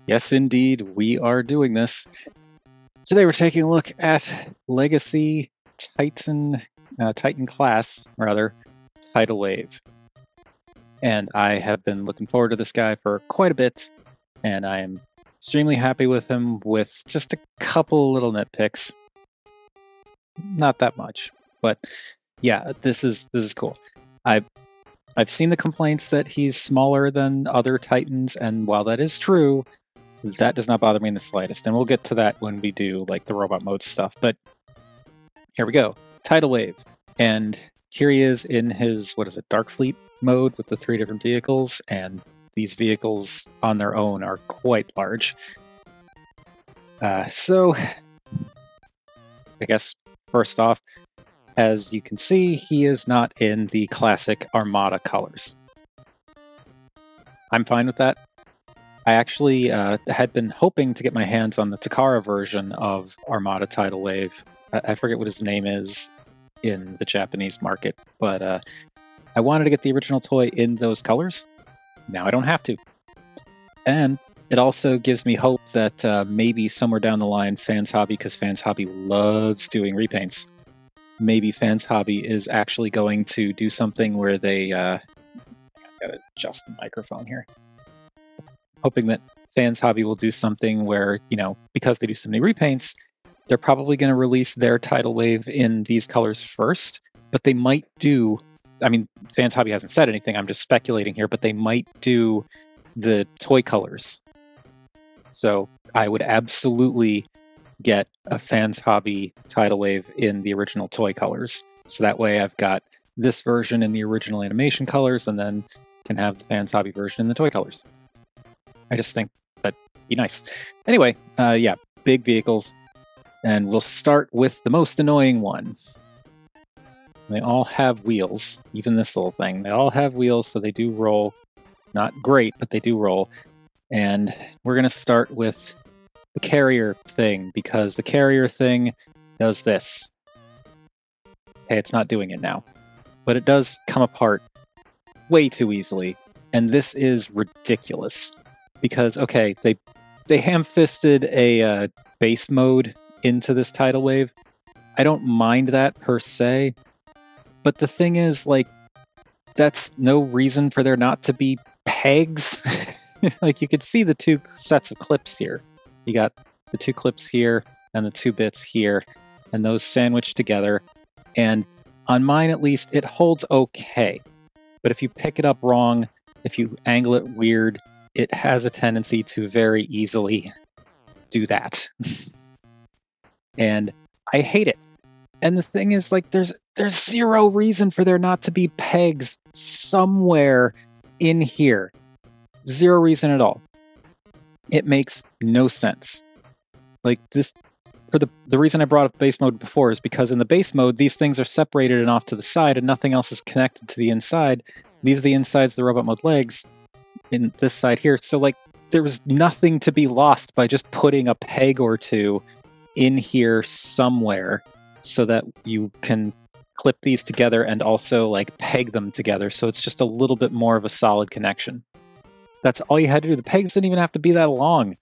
Yes, indeed, we are doing this. Today we're taking a look at Legacy Titan class, rather, Tidal Wave. And I have been looking forward to this guy for quite a bit, and I am extremely happy with him with just a couple little nitpicks. Not that much, but yeah, this is cool. I've seen the complaints that he's smaller than other Titans, and while that is true, that does not bother me in the slightest, and we'll get to that when we do like the robot mode stuff. But here we go, Tidal Wave, and here he is in his Dark Fleet mode with the 3 different vehicles, and these vehicles on their own are quite large. So I guess first off, as you can see, he is not in the classic Armada colors. I'm fine with that. I actually had been hoping to get my hands on the Takara version of Armada Tidal Wave. I forget what his name is in the Japanese market, but I wanted to get the original toy in those colors. Now I don't have to. And it also gives me hope that maybe somewhere down the line, Fans Hobby, because Fans Hobby loves doing repaints, maybe Fans Hobby is actually going to do something where they... I've got to adjust the microphone here. Hoping that Fans Hobby will do something where, because they do so many repaints, they're probably going to release their Tidal Wave in these colors first, but they might do, Fans Hobby hasn't said anything, I'm just speculating here, but they might do the toy colors. So I would absolutely get a Fans Hobby Tidal Wave in the original toy colors. So that way I've got this version in the original animation colors, and then can have the Fans Hobby version in the toy colors. I just think that'd be nice. Anyway, yeah, big vehicles. And we'll start with the most annoying one. They all have wheels, even this little thing. They all have wheels, so they do roll. Not great, but they do roll. And we're going to start with the carrier thing, because the carrier thing does this. Okay, it's not doing it now. But it does come apart way too easily. And this is ridiculous. Because, okay, they ham-fisted a base mode into this Tidal Wave. I don't mind that per se, but the thing is, that's no reason for there not to be pegs. You could see the 2 sets of clips here. You got the 2 clips here and the 2 bits here, and those sandwiched together. And on mine, at least, it holds okay. But if you pick it up wrong, if you angle it weird, it has a tendency to very easily do that. And I hate it. And the thing is, there's zero reason for there not to be pegs somewhere in here. Zero reason at all. It makes no sense. For the reason I brought up base mode before is because in the base mode, these things are separated and off to the side, and nothing else is connected to the inside. These are the insides of the robot mode legs in this side here. So there was nothing to be lost by just putting a peg or 2 in here somewhere so that you can clip these together and also peg them together, so it's just a little bit more of a solid connection. That's all you had to do. The pegs didn't even have to be that long.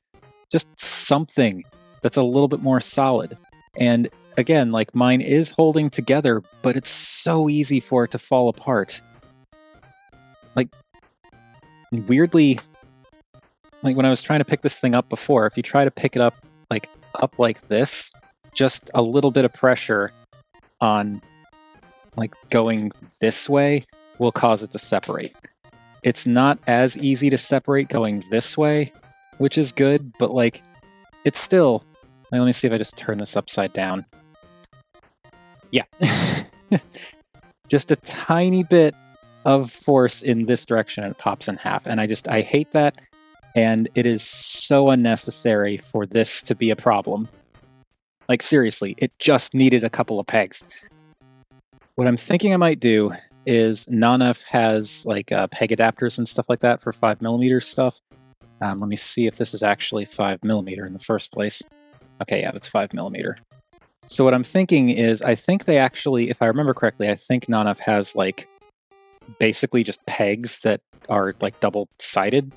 Just something that's a little bit more solid. And again, mine is holding together, but it's so easy for it to fall apart. Weirdly, when I was trying to pick this thing up before, if you try to pick it up like this, just a little bit of pressure on going this way will cause it to separate. It's not as easy to separate going this way, which is good, but it's still... let me see if I just turn this upside down. Yeah. Just a tiny bit of force in this direction and it pops in half. And I hate that. And it is so unnecessary for this to be a problem. Seriously, it just needed a couple of pegs. What I'm thinking I might do is Nanef has peg adapters and stuff like that for 5mm stuff. Let me see if this is actually 5mm in the first place. Okay, yeah, that's 5mm. So what I'm thinking is, I think they actually, if I remember correctly, I think Nanef has basically just pegs that are double-sided.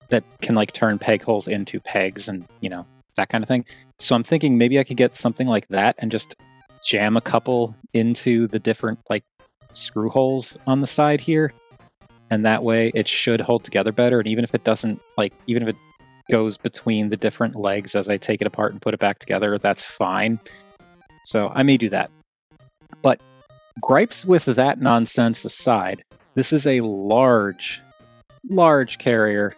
that can like turn peg holes into pegs and, you know, that kind of thing. So I'm thinking maybe I could get something like that and just jam a couple into the different like screw holes on the side here. And that way it should hold together better. And even if it doesn't, like, even if it goes between the different legs as I take it apart and put it back together, that's fine. So I may do that. But gripes with that nonsense aside, this is a large carrier,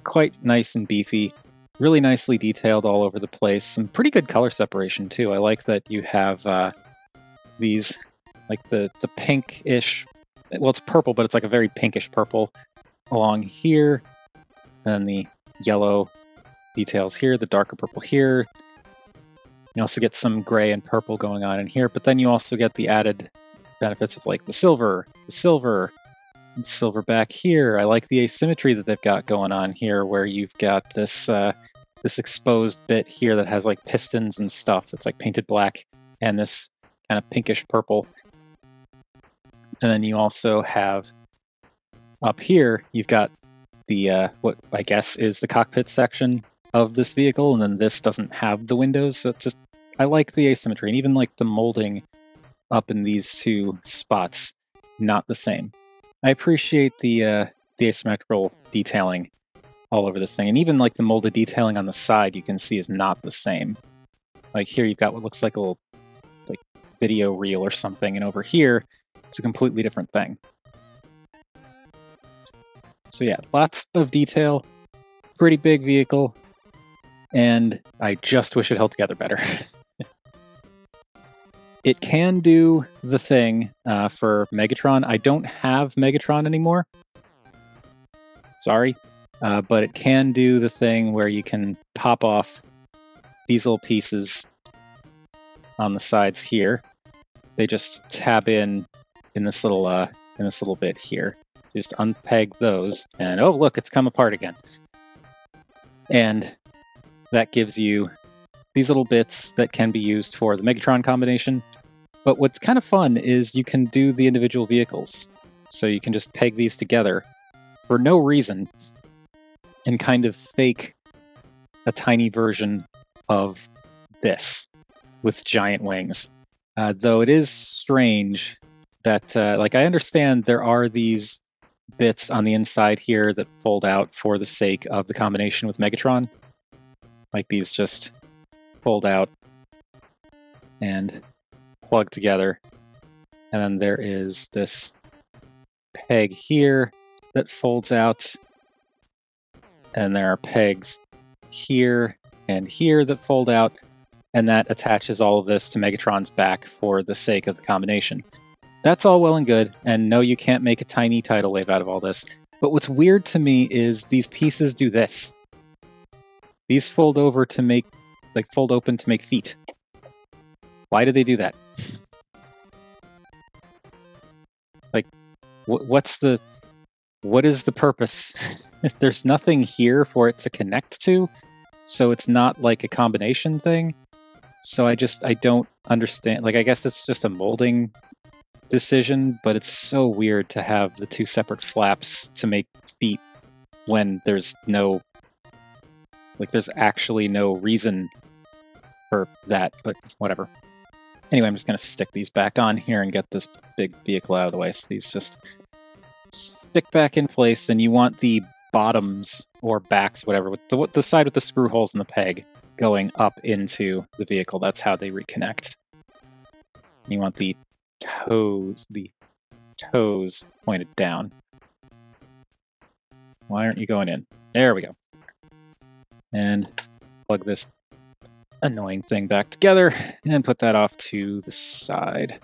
quite nice and beefy, really nicely detailed all over the place. Some pretty good color separation too. I like that you have these, like the pinkish, well, it's purple, but it's like a very pinkish purple along here, and the yellow details here, the darker purple here. You also get some gray and purple going on in here, but then you also get the added benefits of like the silver back here. I like the asymmetry that they've got going on here, where you've got this this exposed bit here that has like pistons and stuff that's like painted black, and this kind of pinkish purple. And then you also have up here, you've got the what I guess is the cockpit section of this vehicle, and then this doesn't have the windows. So it's just, I like the asymmetry, and even like the molding up in these two spots, not the same. I appreciate the asymmetrical detailing all over this thing, and even like the molded detailing on the side you can see is not the same. Like here you've got what looks like a little like video reel or something, and over here it's a completely different thing. So yeah, lots of detail, pretty big vehicle, and I just wish it held together better. It can do the thing for Megatron. I don't have Megatron anymore. Sorry. But it can do the thing where you can pop off these little pieces on the sides here. They just tab in this little bit here. So just unpeg those, and oh look, it's come apart again. And that gives you these little bits that can be used for the Megatron combination. But what's kind of fun is you can do the individual vehicles. So you can just peg these together for no reason and kind of fake a tiny version of this with giant wings. Though it is strange that, like, I understand there are these bits on the inside here that fold out for the sake of the combination with Megatron. Like these just fold out and plug together. And then there is this peg here that folds out. And there are pegs here and here that fold out. And that attaches all of this to Megatron's back for the sake of the combination. That's all well and good. And no, you can't make a tiny tidal wave out of all this. But what's weird to me is these pieces do this. These fold over to make, like, fold open to make feet. Why do they do that? Like, what is the purpose? There's nothing here for it to connect to, so it's not like a combination thing. So I don't understand. Like, I guess it's just a molding decision, but it's so weird to have the two separate flaps to make feet when there's no, like, there's actually no reason for that, but whatever. Anyway, I'm just going to stick these back on here and get this big vehicle out of the way. So these just stick back in place, and you want the bottoms or backs, whatever, with the side with the screw holes in the peg going up into the vehicle. That's how they reconnect. You want the toes pointed down. Why aren't you going in? There we go. And plug this annoying thing back together and put that off to the side.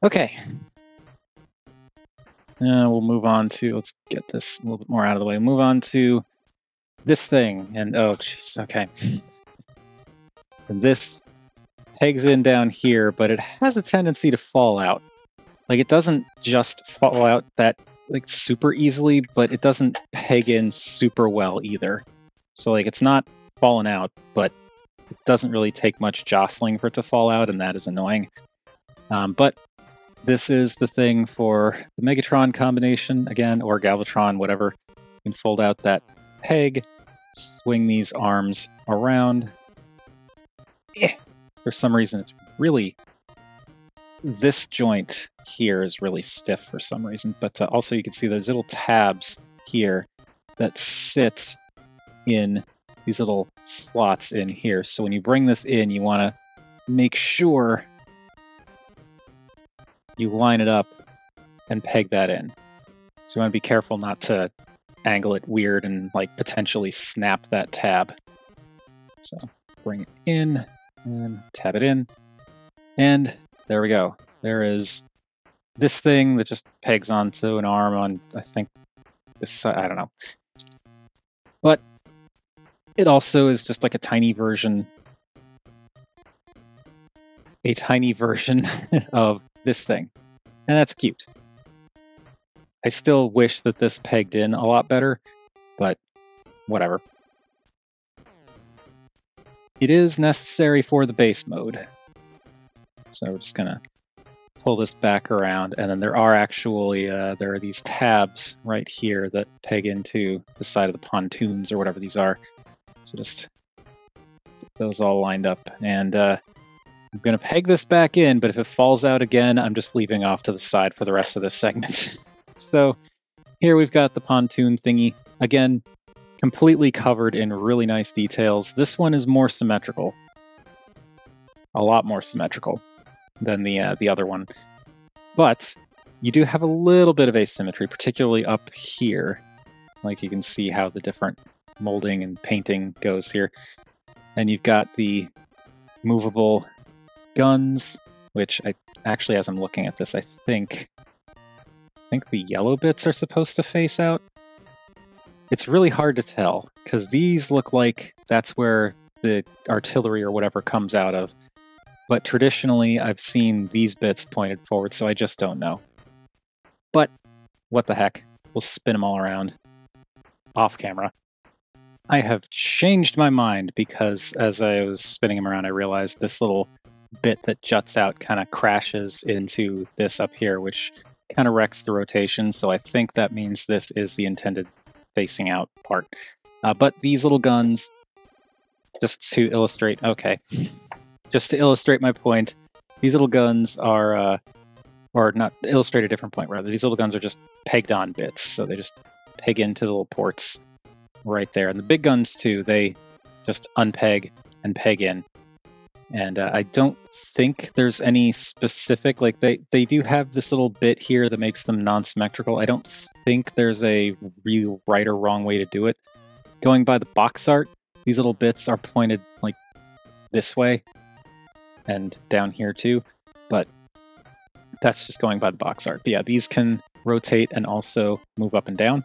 Okay. We'll move on to, let's get this a little bit more out of the way. Move on to this thing. And oh, jeez, okay. And this pegs in down here, but it has a tendency to fall out. Like, it doesn't just fall out that, like, super easily, but it doesn't peg in super well either. So, like, it's not falling out, but it doesn't really take much jostling for it to fall out, and that is annoying. But this is the thing for the Megatron combination, again, or Galvatron, whatever you can fold out that peg, swing these arms around. For some reason, it's really... This joint here is really stiff for some reason, but also you can see those little tabs here that sit in these little slots in here. So when you bring this in, you want to make sure you line it up and peg that in. So you want to be careful not to angle it weird and like potentially snap that tab. So bring it in and tab it in, and there we go. There is this thing that just pegs onto an arm on, I think, this side, I don't know. But it also is just like a tiny version of this thing. And that's cute. I still wish that this pegged in a lot better, but whatever. It is necessary for the base mode. So we're just gonna pull this back around, and then there are actually there are these tabs right here that peg into the side of the pontoons or whatever these are. So just get those all lined up, and I'm gonna peg this back in, but if it falls out again, I'm just leaving off to the side for the rest of this segment. So here we've got the pontoon thingy again, completely covered in really nice details. This one is more symmetrical, a lot more symmetrical than the other one, but you do have a little bit of asymmetry, particularly up here. Like you can see how the different molding and painting goes here, and you've got the movable guns, which I actually, as I'm looking at this, I think the yellow bits are supposed to face out. It's really hard to tell because these look like that's where the artillery or whatever comes out of. But traditionally, I've seen these bits pointed forward, so I just don't know. But what the heck? We'll spin them all around off camera. I have changed my mind because as I was spinning them around, I realized this little bit that juts out kind of crashes into this up here, which kind of wrecks the rotation. So I think that means this is the intended facing out part. But these little guns, just to illustrate, just to illustrate my point, these little guns are, or not illustrate a different point rather, these little guns are just pegged on bits. So they just peg into the little ports right there. And the big guns too, they just unpeg and peg in. And I don't think there's any specific, like they do have this little bit here that makes them non-symmetrical. I don't think there's a real right or wrong way to do it. Going by the box art, these little bits are pointed like this way and down here too, but that's just going by the box art. But yeah, these can rotate and also move up and down.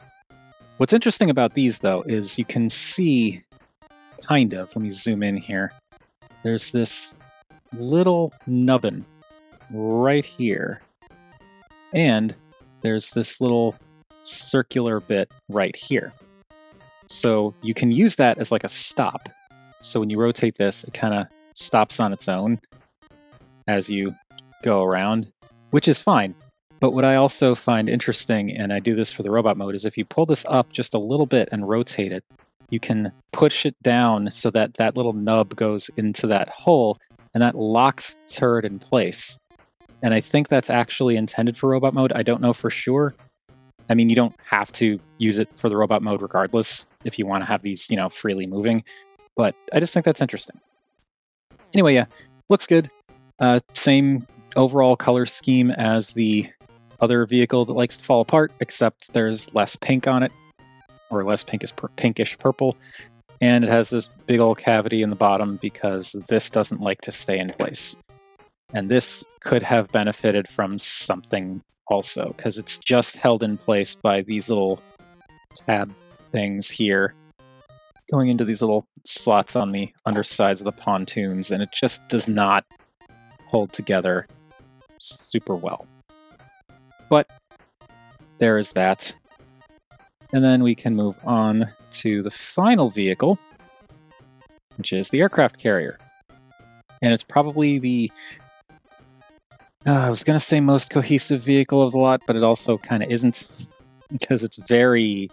What's interesting about these though is you can see kind of, let me zoom in here. There's this little nubbin right here, and there's this little circular bit right here. So you can use that as like a stop. So when you rotate this, it kind of stops on its own as you go around, which is fine. But what I also find interesting, and I do this for the robot mode, is if you pull this up just a little bit and rotate it, you can push it down so that that little nub goes into that hole, and that locks the turret in place. And I think that's actually intended for robot mode. I don't know for sure. I mean, you don't have to use it for the robot mode regardless if you want to have these, you know, freely moving. But I just think that's interesting. Anyway, yeah, looks good. Same overall color scheme as the other vehicle that likes to fall apart, except there's less pink on it, or less pinkish purple, and it has this big old cavity in the bottom because this doesn't like to stay in place. And this could have benefited from something also, because it's just held in place by these little tab things here going into these little slots on the undersides of the pontoons, and it just does not hold together super well. But there is that. And then we can move on to the final vehicle, which is the aircraft carrier. And it's probably the, I was going to say most cohesive vehicle of the lot, but it also kind of isn't, because it's very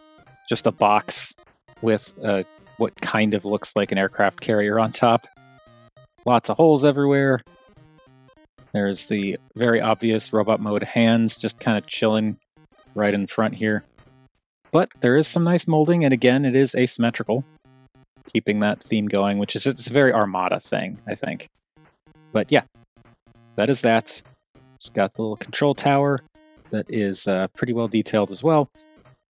just a box with what kind of looks like an aircraft carrier on top. Lots of holes everywhere. There's the very obvious robot mode hands just kind of chilling right in front here. But there is some nice molding, and again, it is asymmetrical, keeping that theme going, which is it's a very Armada thing, I think. But yeah, that is that. It's got the little control tower that is pretty well detailed as well.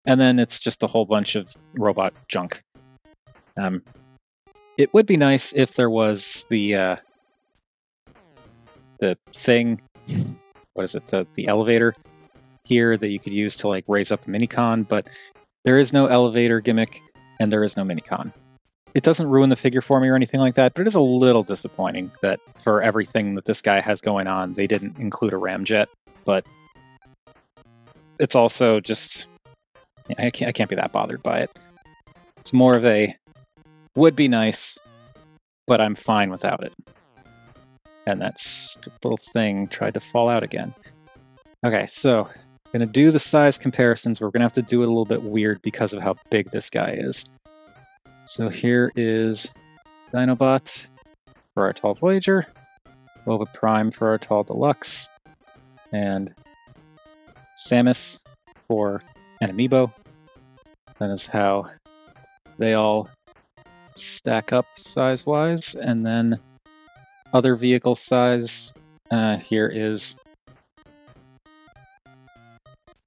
And then it's just a whole bunch of robot junk. It would be nice if there was the thing, what is it, the elevator here that you could use to like raise up a minicon, but there is no elevator gimmick and there is no minicon. It doesn't ruin the figure for me or anything like that, but it is a little disappointing that for everything that this guy has going on, they didn't include a ramjet. But it's also just, I can't be that bothered by it. It's more of a would be nice, but I'm fine without it. And that little thing tried to fall out again. Okay, so I'm going to do the size comparisons. We're going to have to do it a little bit weird because of how big this guy is. So here is Dinobot for our Tall Voyager, Boba Prime for our Tall Deluxe, and Samus for an Amiibo. That is how they all stack up size-wise. And then other vehicle size, there is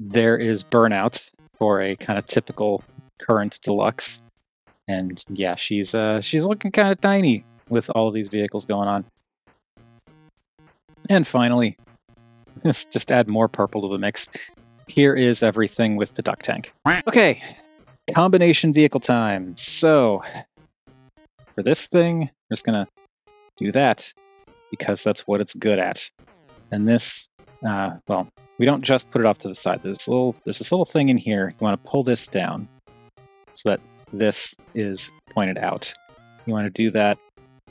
Burnout for a kind of typical current deluxe. And yeah, she's looking kind of tiny with all of these vehicles going on. And finally, let's just add more purple to the mix. Here is everything with the duck tank. Okay, combination vehicle time. So for this thing, we're just gonna do that because that's what it's good at. And this, well, we don't just put it off to the side. There's this little thing in here. You want to pull this down so that this is pointed out. You want to do that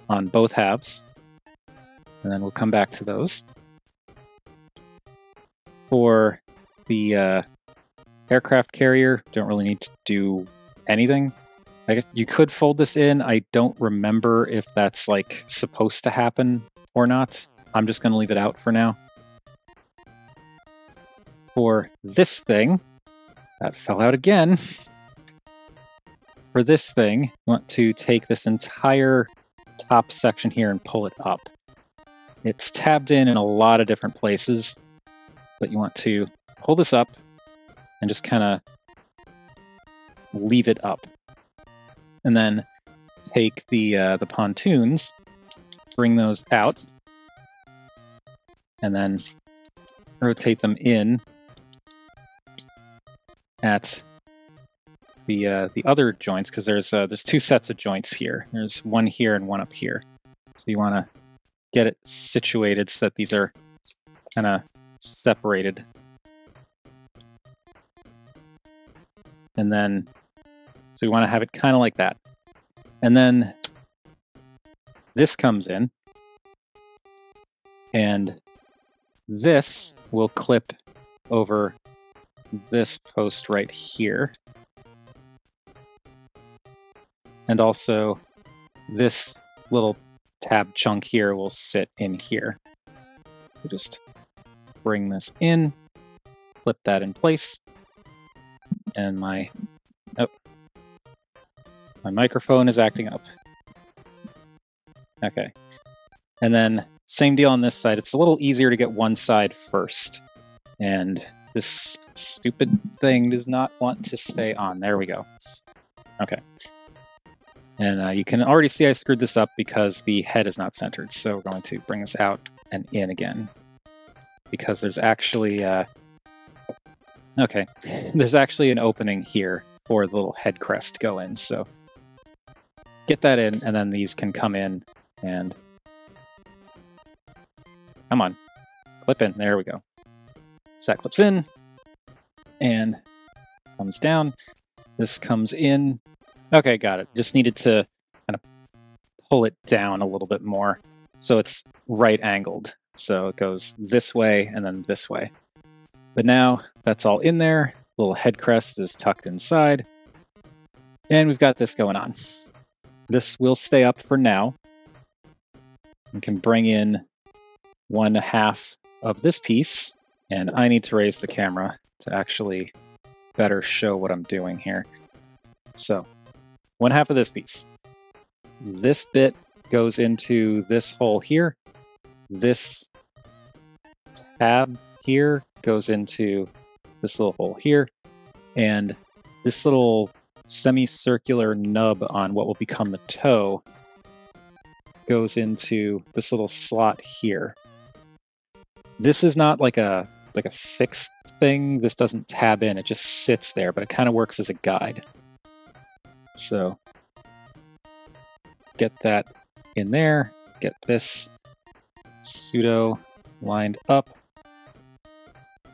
on both halves, and then we'll come back to those. For the aircraft carrier, don't really need to do anything. I guess you could fold this in. I don't remember if that's like supposed to happen or not. I'm just going to leave it out for now. For this thing, that fell out again. For this thing, you want to take this entire top section here and pull it up. It's tabbed in a lot of different places, but you want to pull this up and just kind of leave it up. And then take the pontoons, bring those out, and then rotate them in at the other joints, because there's two sets of joints here. There's one here and one up here. So you want to get it situated so that these are kind of separated. And then, so we want to have it kind of like that. And then this comes in, and this will clip over this post right here. And also this little tab chunk here will sit in here. So just bring this in, flip that in place, and my microphone is acting up. Okay. And then same deal on this side. It's a little easier to get one side first. And this stupid thing does not want to stay on. There we go. Okay. And you can already see I screwed this up because the head is not centered. So we're going to bring this out and in again. Because there's actually, there's actually an opening here for the little head crest to go in. So get that in, and then these can come in and come on, clip in. There we go. So that clips in and comes down. This comes in. Okay, got it. Just needed to kind of pull it down a little bit more so it's right angled. So it goes this way and then this way. But now that's all in there. The little head crest is tucked inside. And we've got this going on. This will stay up for now. We can bring in 1/2 of this piece, and I need to raise the camera to actually better show what I'm doing here. So 1/2 of this piece. This bit goes into this hole here. This tab here goes into this little hole here. And this little semicircular nub on what will become the toe goes into this little slot here. This is not like a fixed thing. This doesn't tab in, it just sits there, but it kind of works as a guide. So get that in there, get this pseudo lined up,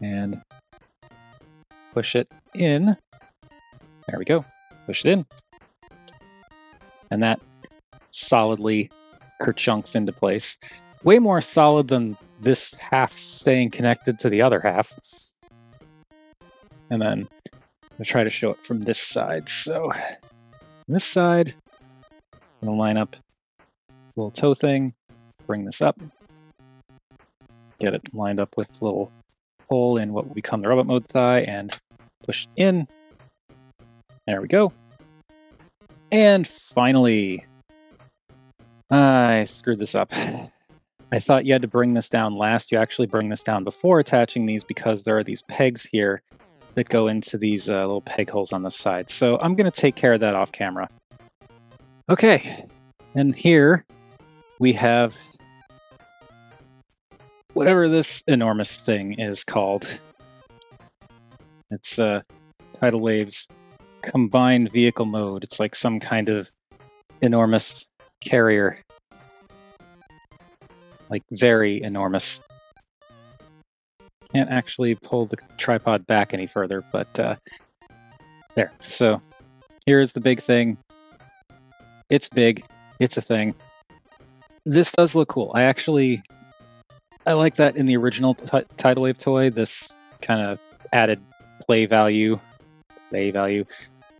and push it in. There we go. Push it in. And that solidly kerchunks into place. Way more solid than this half staying connected to the other half. And then I'll try to show it from this side. So this side, I'm going to line up a little toe thing, bring this up, get it lined up with a little hole in what will become the robot mode thigh, and push it in. There we go. And finally, I screwed this up. I thought you had to bring this down last. You actually bring this down before attaching these because there are these pegs here that go into these little peg holes on the side. So I'm going to take care of that off camera. Okay, and here we have whatever this enormous thing is called. It's Tidal Wave's combined vehicle mode. It's like some kind of enormous carrier. Like very enormous. Can't actually pull the tripod back any further, but there. So here's the big thing. It's big. It's a thing. This does look cool. I like that in the original Tidal Wave toy. This kind of added play value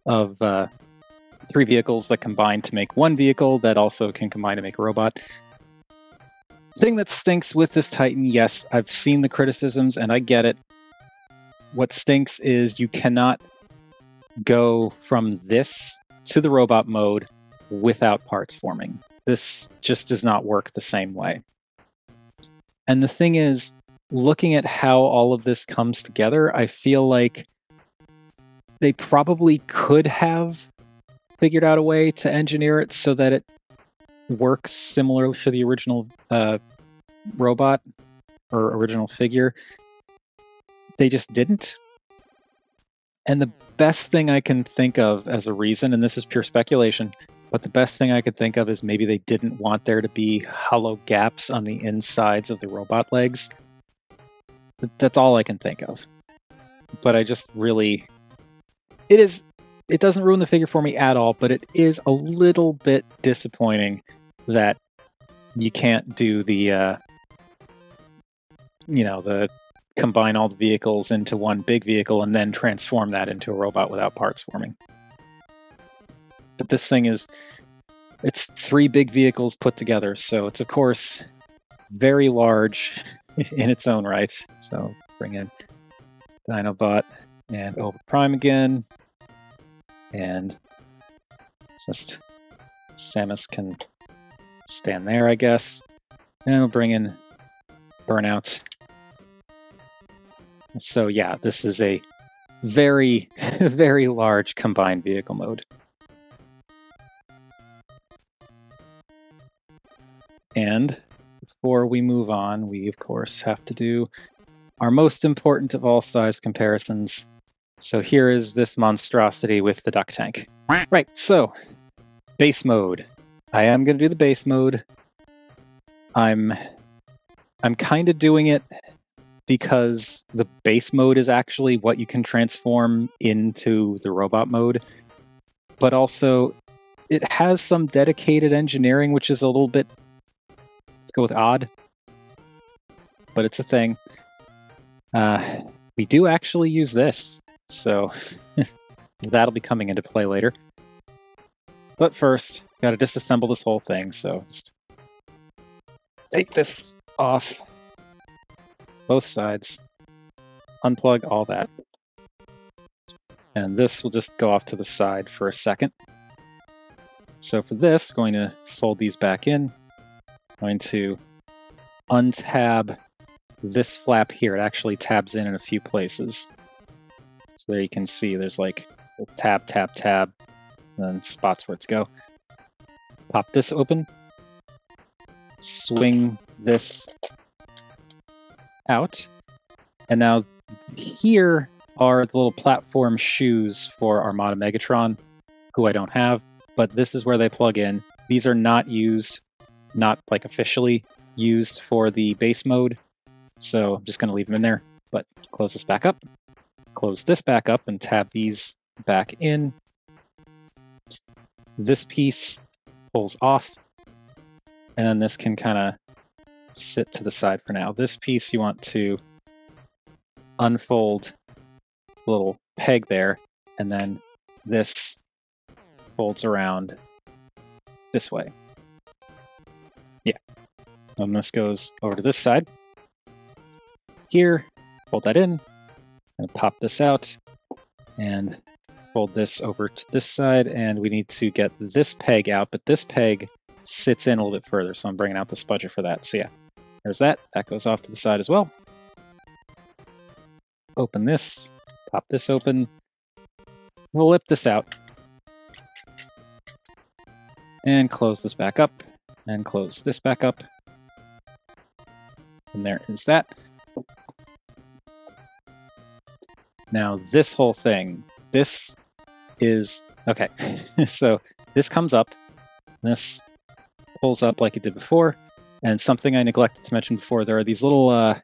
of 3 vehicles that combine to make 1 vehicle that also can combine to make a robot. Thing that stinks with this Titan, yes, I've seen the criticisms and I get it. What stinks is you cannot go from this to the robot mode without parts forming. This just does not work the same way. And the thing is, looking at how all of this comes together, I feel like they probably could have figured out a way to engineer it so that it works similar to the original robot or original figure. They just didn't. And the best thing I can think of as a reason, and this is pure speculation, but the best thing I could think of is maybe they didn't want there to be hollow gaps on the insides of the robot legs. That's all I can think of. But I just really... It doesn't ruin the figure for me at all, but it is a little bit disappointing that you can't do the combine all the vehicles into one big vehicle and then transform that into a robot without parts forming. But this thing it's 3 big vehicles put together, so it's of course very large in its own right. So bring in Dinobot and Over Prime again. And just Samus can stand there, I guess. And we'll bring in Burnout. So yeah, this is a very, very large combined vehicle mode. And before we move on, we of course have to do our most important of all size comparisons. So here is this monstrosity with the duck tank. Right, so base mode. I am going to do the base mode. I'm kind of doing it because the base mode is actually what you can transform into the robot mode. But also, it has some dedicated engineering, which is a little bit, let's go with odd. But it's a thing. We do actually use this. So that'll be coming into play later. But first, got to disassemble this whole thing, so just take this off both sides, unplug all that, and this will just go off to the side for a second. So for this, we're going to fold these back in, going to untab this flap here. It actually tabs in a few places. So there you can see there's like a tab, tab, tab, and then spots where it's go. Pop this open, swing this out, and now here are the little platform shoes for Armada Megatron, who I don't have, but this is where they plug in. These are not used, not like officially used for the base mode, so I'm just going to leave them in there. But close this back up, close this back up, and tab these back in. This piece pulls off, and then this can kind of sit to the side for now. This piece you want to unfold the little peg there, and then this folds around this way. Yeah. And this goes over to this side. Here, fold that in, and pop this out, and fold this over to this side, and we need to get this peg out, but this peg sits in a little bit further, so I'm bringing out the spudger for that. So yeah, there's that. That goes off to the side as well. Open this, pop this open. We'll lip this out. And close this back up, and close this back up. And there is that. Now this whole thing, this is, okay, so this comes up, this pulls up like it did before, and something I neglected to mention before, there are these little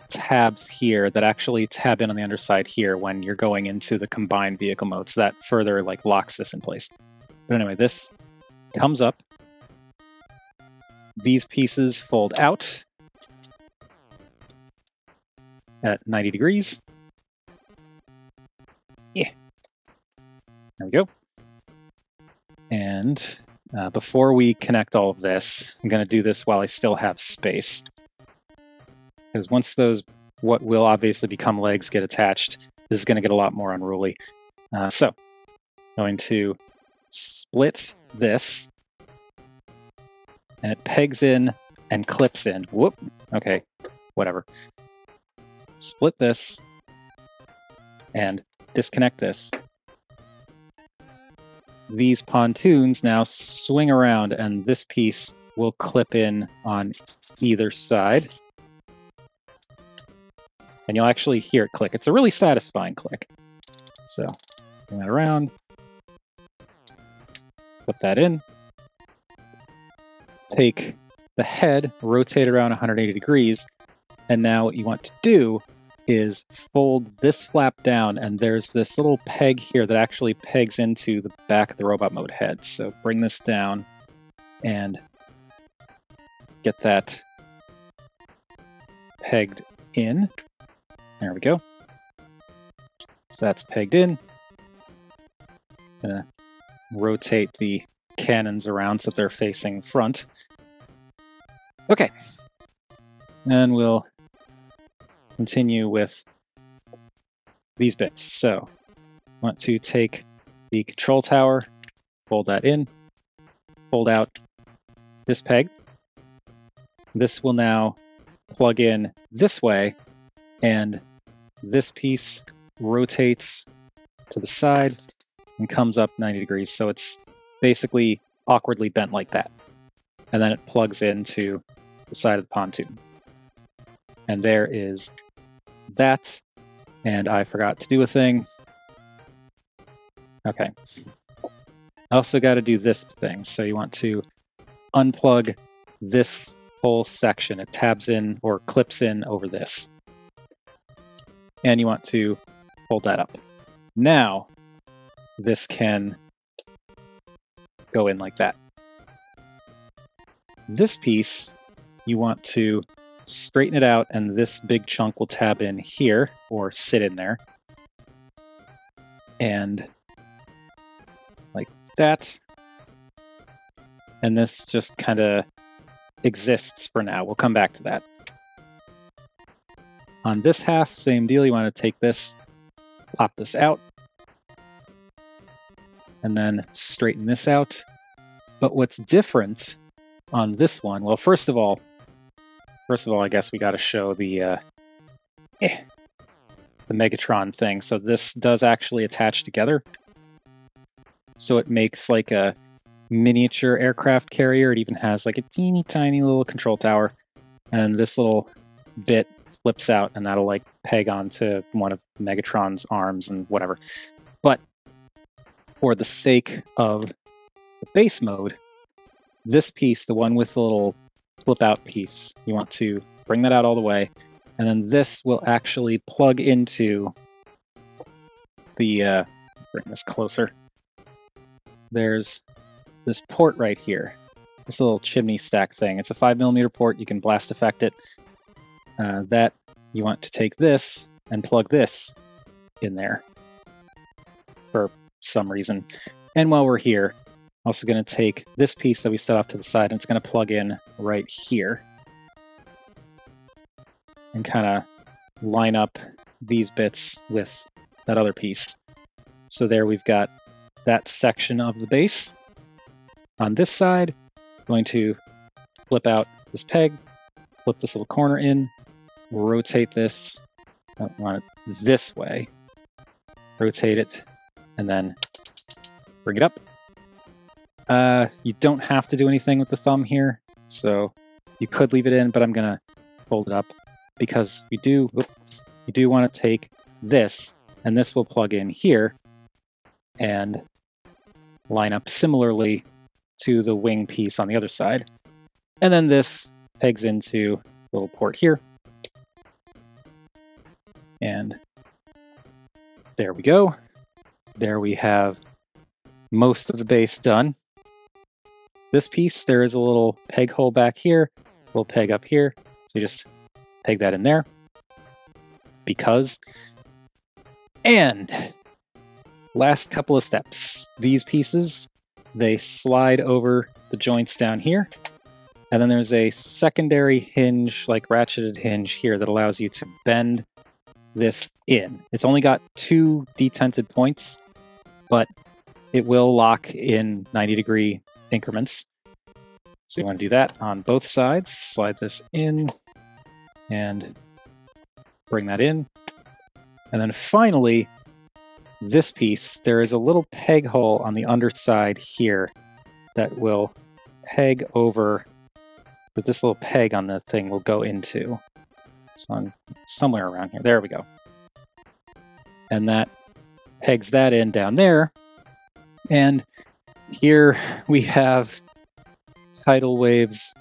tabs here that actually tab in on the underside here when you're going into the combined vehicle mode, so that further like locks this in place. But anyway, this comes up, these pieces fold out at 90 degrees. Yeah. There we go. And before we connect all of this, I'm going to do this while I still have space. Because once those, what will obviously become legs, get attached, this is going to get a lot more unruly. So, I'm going to split this, and it pegs in and clips in. Whoop. Okay, whatever. Split this, and disconnect this. These pontoons now swing around, and this piece will clip in on either side. And you'll actually hear it click. It's a really satisfying click. So, bring that around. Put that in. Take the head, rotate it around 180 degrees, and now what you want to do is fold this flap down, and there's this little peg here that actually pegs into the back of the robot mode head. So bring this down and get that pegged in. There we go. So that's pegged in. Gonna rotate the cannons around so that they're facing front. Okay. And we'll continue with these bits. So, want to take the control tower, fold that in, fold out this peg. This will now plug in this way, and this piece rotates to the side and comes up 90 degrees. So it's basically awkwardly bent like that. And then it plugs into the side of the pontoon. And there is that, and I forgot to do a thing. Okay. I also got to do this thing. So you want to unplug this whole section. It tabs in or clips in over this. And you want to fold that up. Now, this can go in like that. This piece, you want to straighten it out, and this big chunk will tab in here, or sit in there. And like that. and this just kind of exists for now. We'll come back to that. On this half, same deal. You want to take this, pop this out, and then straighten this out. But what's different on this one? Well, first of all, I guess we got to show the Megatron thing. So this does actually attach together. So it makes like a miniature aircraft carrier. It even has like a teeny tiny little control tower. And this little bit flips out, and that'll like peg onto one of Megatron's arms and whatever. But for the sake of the base mode, this piece, the one with the little flip out piece, you want to bring that out all the way, and then this will actually plug into the, bring this closer. There's this port right here, this little chimney stack thing. It's a 5mm port. You can blast effect it. That you want to take this and plug this in there for some reason. And while we're here, also going to take this piece that we set off to the side, and it's going to plug in right here and kind of line up these bits with that other piece. So there we've got that section of the base. On this side, I'm going to flip out this peg, flip this little corner in, rotate this, I want it this way, rotate it, and then bring it up. You don't have to do anything with the thumb here, so you could leave it in, but I'm gonna fold it up because you do want to take this, and this will plug in here and line up similarly to the wing piece on the other side. And then this pegs into a little port here. And there we go. There we have most of the base done. This piece, there is a little peg hole back here, a little peg up here. So you just peg that in there. Because. And last couple of steps. These pieces, they slide over the joints down here. And then there's a secondary hinge, like ratcheted hinge here, that allows you to bend this in. It's only got 2 detented points, but it will lock in 90-degree increments. So you want to do that on both sides. Slide this in and bring that in. And then finally, this piece, there is a little peg hole on the underside here that will peg over, that this little peg on the thing will go into. So on somewhere around here. There we go. And that pegs that in down there. And here we have Tidal Wave's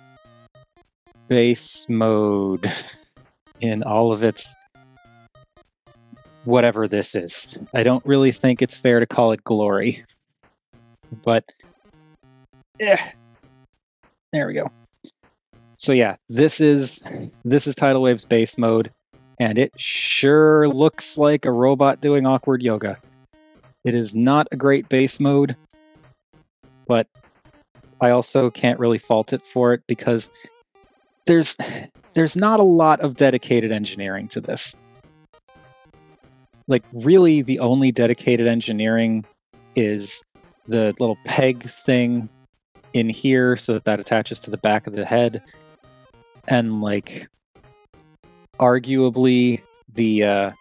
base mode in all of its whatever this is. I don't really think it's fair to call it glory. But yeah. There we go. So yeah, this is Tidal Wave's base mode, and it sure looks like a robot doing awkward yoga. It is not a great base mode, but I also can't really fault it for it because there's not a lot of dedicated engineering to this. Like really the only dedicated engineering is the little peg thing in here so that attaches to the back of the head. And like, arguably the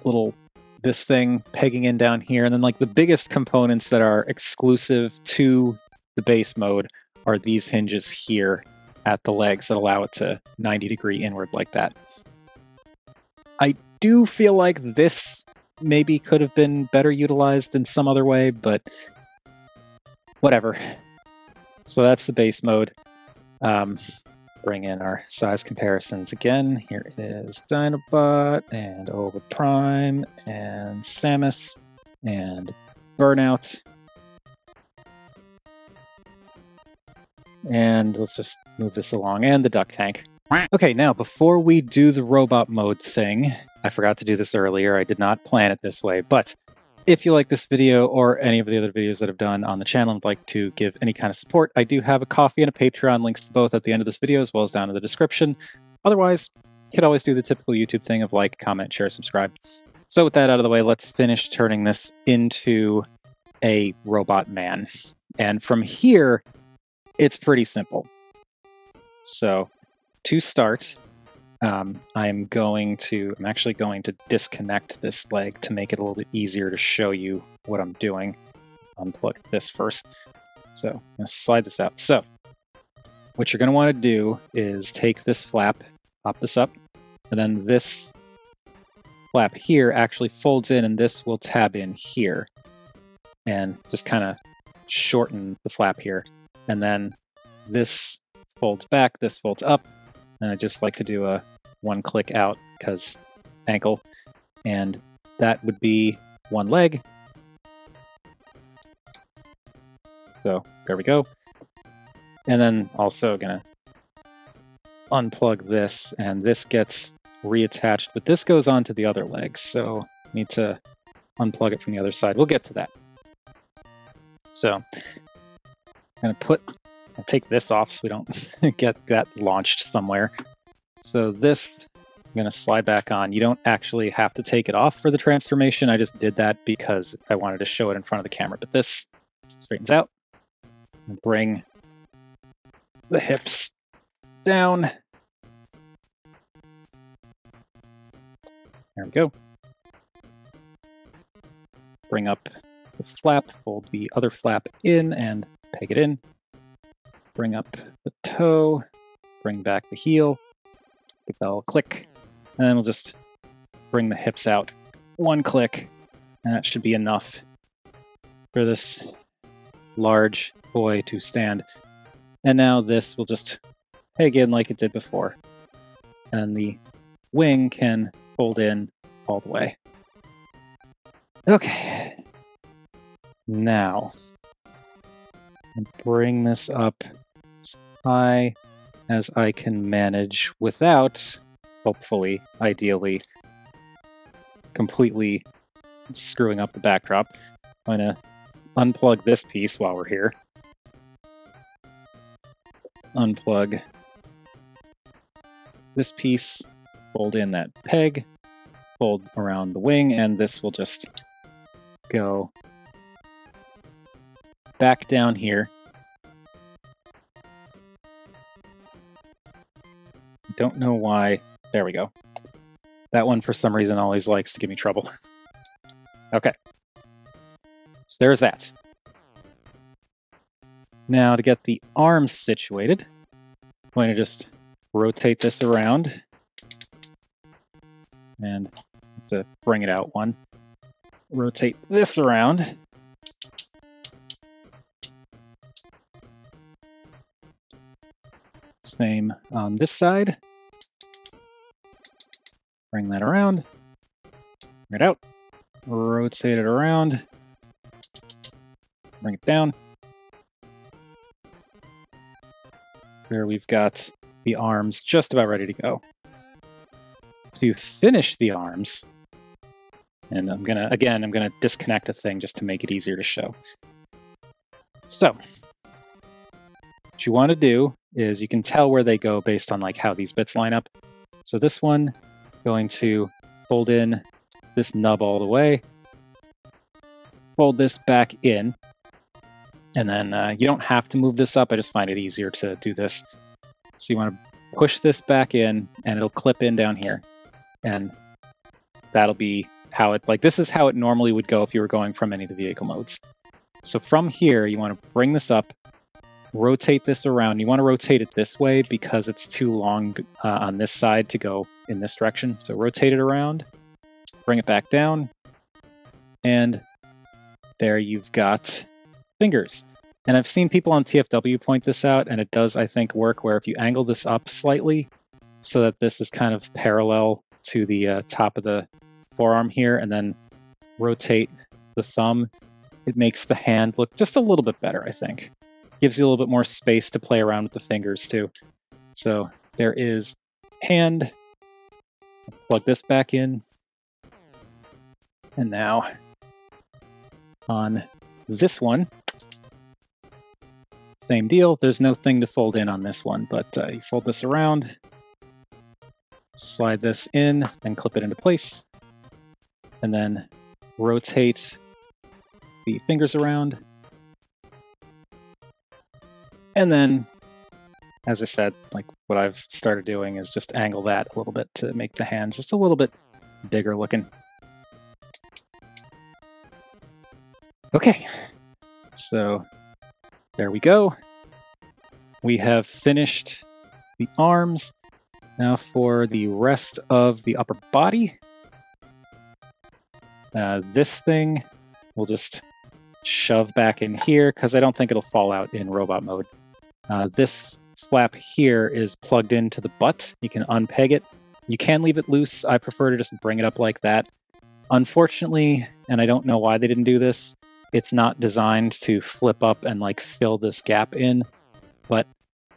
little, this thing pegging in down here. And then like the biggest components that are exclusive to the base mode are these hinges here at the legs that allow it to 90-degree inward like that. I do feel like this maybe could have been better utilized in some other way, but whatever. So that's the base mode. Bring in our size comparisons again. Here is Dinobot and Ova Prime and Samus and Burnout. And let's just move this along, and the duck tank. Okay, now before we do the robot mode thing, I forgot to do this earlier. I did not plan it this way, but If you like this video or any of the other videos that I've done on the channel and would like to give any kind of support, I do have a Ko-fi and a Patreon, links to both at the end of this video as well as down in the description. Otherwise, you could always do the typical YouTube thing of like, comment, share, subscribe. So with that out of the way, let's finish turning this into a robot man. And from here, it's pretty simple. So to start, I'm actually going to disconnect this leg to make it a little bit easier to show you what I'm doing. Unplug this first. So I'm going to slide this out. So what you're going to want to do is take this flap, pop this up, and then this flap here actually folds in, and this will tab in here and just kind of shorten the flap here. And then this folds back, this folds up, and I just like to do a one click out because ankle, and that would be one leg. So there we go. And then also gonna unplug this, and this gets reattached, but this goes onto the other leg, so I need to unplug it from the other side. We'll get to that. So I'm gonna I'll take this off so we don't get that launched somewhere. So this, I'm going to slide back on. You don't actually have to take it off for the transformation. I just did that because I wanted to show it in front of the camera. But this straightens out. And bring the hips down. There we go. Bring up the flap, fold the other flap in and peg it in. Bring up the toe, bring back the heel. Give that a little click, and then we'll just bring the hips out. One click, and that should be enough for this large boy to stand. And now this will just peg in like it did before. And the wing can fold in all the way. Okay. Now, bring this up as high as I can manage without, hopefully, ideally, completely screwing up the backdrop. I'm going to unplug this piece while we're here. Unplug this piece, fold in that peg, fold around the wing, and this will just go back down here. Don't know why. There we go. That one, for some reason, always likes to give me trouble. Okay. So there's that. Now, to get the arms situated, I'm going to just rotate this around and to bring it out one. Rotate this around. Same on this side. Bring that around. Bring it out. Rotate it around. Bring it down. There we've got the arms just about ready to go. To finish the arms, and I'm gonna disconnect a thing just to make it easier to show. So what you want to do is you can tell where they go based on like how these bits line up. So this one, going to fold in this nub all the way, fold this back in, and then you don't have to move this up. I just find it easier to do this. So you want to push this back in, and it'll clip in down here, and that'll be how it, like, this is how it normally would go if you were going from any of the vehicle modes. So from here, you want to bring this up, rotate this around. You want to rotate it this way because it's too long on this side to go in this direction. So rotate it around, bring it back down, and there you've got fingers. And I've seen people on TFW point this out, and it does, I think, work where if you angle this up slightly so that this is kind of parallel to the top of the forearm here, and then rotate the thumb, it makes the hand look just a little bit better, I think. Gives you a little bit more space to play around with the fingers too. So there is hand. Plug this back in. And now On this one, same deal. There's no thing to fold in on this one, but you fold this around, slide this in, and clip it into place, and then rotate the fingers around. And then, as I said, like what I've started doing is just angle that a little bit to make the hands just a little bit bigger looking. Okay, so there we go. We have finished the arms. Now for the rest of the upper body. This thing we'll just shove back in here because I don't think it'll fall out in robot mode. This flap here is plugged into the butt. You can unpeg it. You can leave it loose. I prefer to just bring it up like that. Unfortunately, and I don't know why they didn't do this, it's not designed to flip up and like fill this gap in, but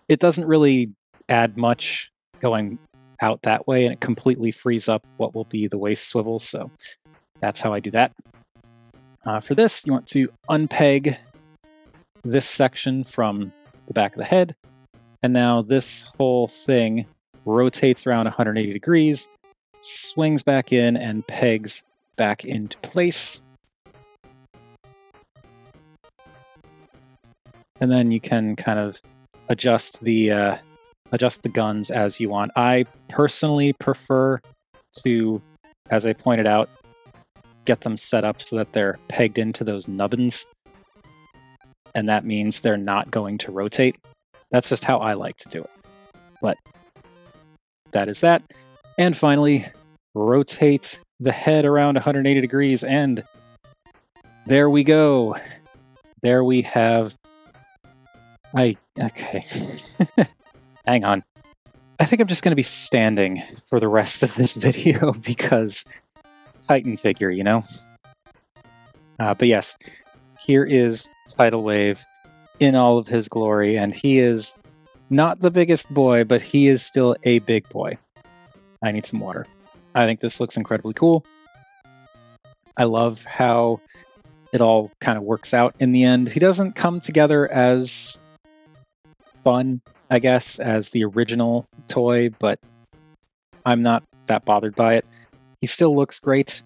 it doesn't really add much going out that way, and it completely frees up what will be the waist swivel, so that's how I do that. For this, you want to unpeg this section from the back of the head, and now this whole thing rotates around 180 degrees, swings back in, and pegs back into place. And then you can kind of adjust the guns as you want. I personally prefer to, as I pointed out, get them set up so that they're pegged into those nubbins, and that means they're not going to rotate. That's just how I like to do it. But that is that. And finally, rotate the head around 180 degrees, and there we go. There we have... Okay. Hang on. I think I'm just going to be standing for the rest of this video because Titan figure, you know? But yes, here is Tidal Wave in all of his glory, and he is not the biggest boy, but he is still a big boy. I need some water. I think this looks incredibly cool. I love how it all kind of works out in the end. He doesn't come together as fun, I guess, as the original toy, but I'm not that bothered by it. He still looks great.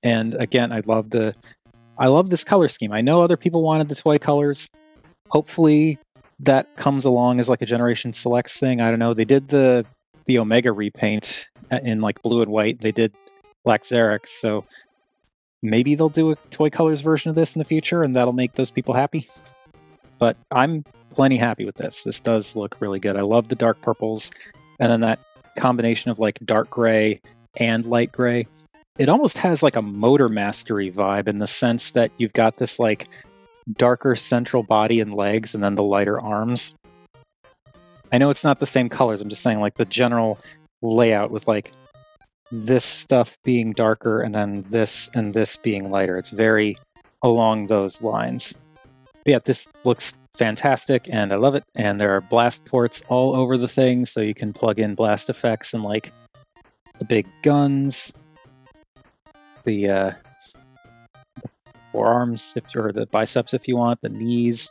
And again, I love this color scheme. I know other people wanted the toy colors. Hopefully that comes along as like a Generation Selects thing. I don't know. They did the Omega repaint in like blue and white. They did Black Xerox, so maybe they'll do a toy colors version of this in the future, and that'll make those people happy. But I'm plenty happy with this. This does look really good. I love the dark purples, and then that combination of like dark gray and light gray. It almost has like a Motor Mastery vibe in the sense that you've got this like darker central body and legs and then the lighter arms. I know it's not the same colors. I'm just saying like the general layout with like this stuff being darker and then this and this being lighter. It's very along those lines. But yeah, this looks fantastic and I love it. And there are blast ports all over the thing, so you can plug in blast effects and like the big guns, the forearms, or the biceps if you want, the knees.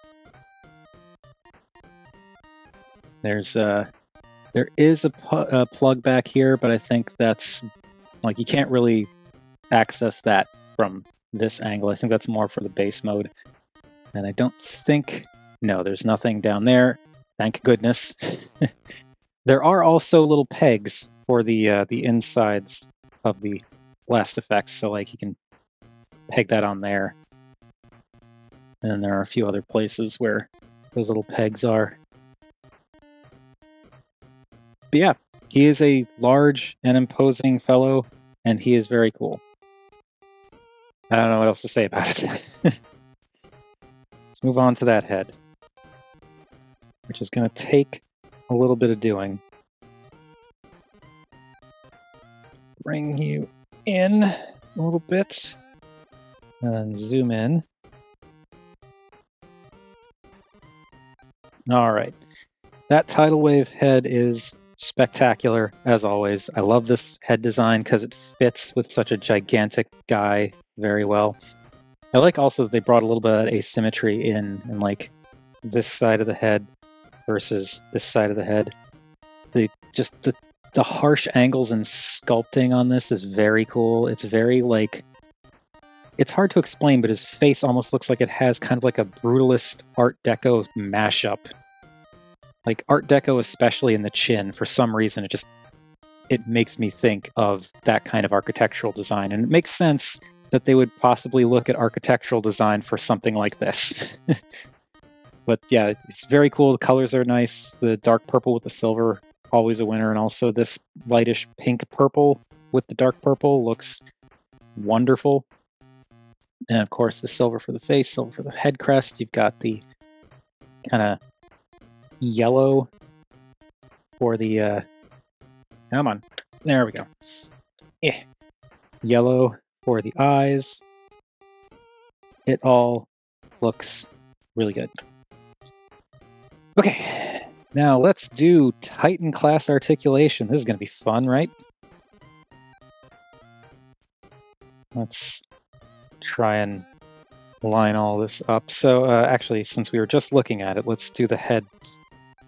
There is a plug back here, but I think that's like you can't really access that from this angle. I think that's more for the base mode. And I don't think, no, there's nothing down there. Thank goodness. There are also little pegs for the insides of the blast effects, so like you can peg that on there. And then there are a few other places where those little pegs are. But yeah, he is a large and imposing fellow, and he is very cool. I don't know what else to say about it. Let's move on to that head, which is going to take a little bit of doing. Bring you in a little bit, and zoom in. All right. That Tidal Wave head is spectacular, as always. I love this head design because it fits with such a gigantic guy very well. I like also that they brought a little bit of asymmetry in like this side of the head versus this side of the head. The harsh angles and sculpting on this is very cool. It's very like, it's hard to explain, but his face almost looks like it has kind of like a brutalist Art Deco mashup. Like Art Deco, especially in the chin, for some reason, it makes me think of that kind of architectural design. And it makes sense that they would possibly look at architectural design for something like this. But yeah, it's very cool. The colors are nice. The dark purple with the silver, always a winner. And also this lightish pink purple with the dark purple looks wonderful. And of course, the silver for the face, silver for the head crest. You've got the kind of yellow for the... come on. There we go. Yeah. Yellow for the eyes. It all looks really good. Okay, now let's do Titan class articulation. This is going to be fun, right? Let's try and line all this up. So actually, since we were just looking at it, let's do the head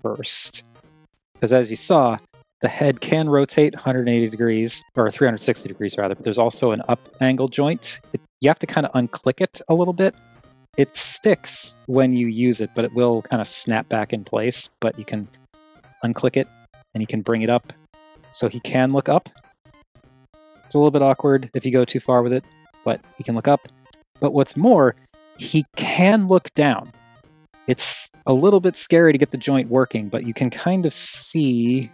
first. Because as you saw, the head can rotate 180 degrees, or 360 degrees rather, but there's also an up angle joint. You have to kind of unclick it a little bit. It sticks when you use it, but it will kind of snap back in place. But you can unclick it, and you can bring it up. So he can look up. It's a little bit awkward if you go too far with it, but he can look up. But what's more, he can look down. It's a little bit scary to get the joint working, but you can kind of see,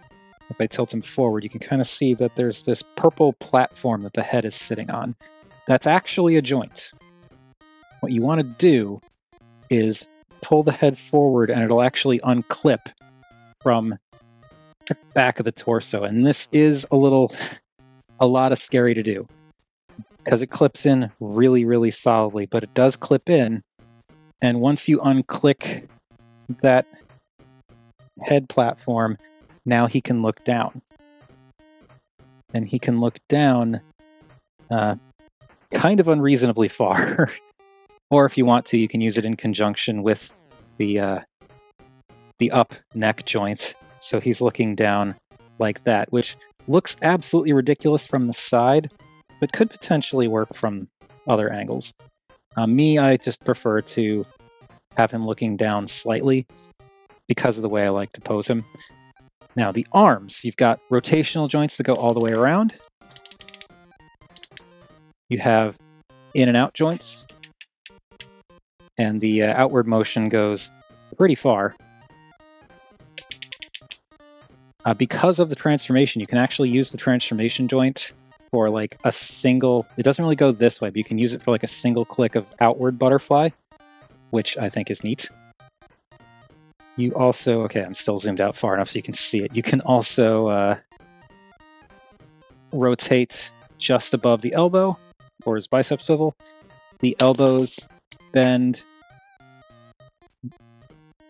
if I tilt him forward, you can kind of see that there's this purple platform that the head is sitting on. That's actually a joint. What you want to do is pull the head forward and it'll actually unclip from the back of the torso. And this is a lot of scary to do because it clips in really, really solidly, but it does clip in. And once you unclick that head platform, now he can look down. And he can look down kind of unreasonably far. Or if you want to, you can use it in conjunction with the up neck joint. So he's looking down like that, which looks absolutely ridiculous from the side, but could potentially work from other angles. I just prefer to have him looking down slightly because of the way I like to pose him. Now, the arms, you've got rotational joints that go all the way around. You have in and out joints. And the outward motion goes pretty far. Because of the transformation, you can actually use the transformation joint for like a single... It doesn't really go this way, but you can use it for like a single click of outward butterfly, which I think is neat. You also... Okay, I'm still zoomed out far enough so you can see it. You can also rotate just above the elbow, or his bicep swivel. The elbows bend.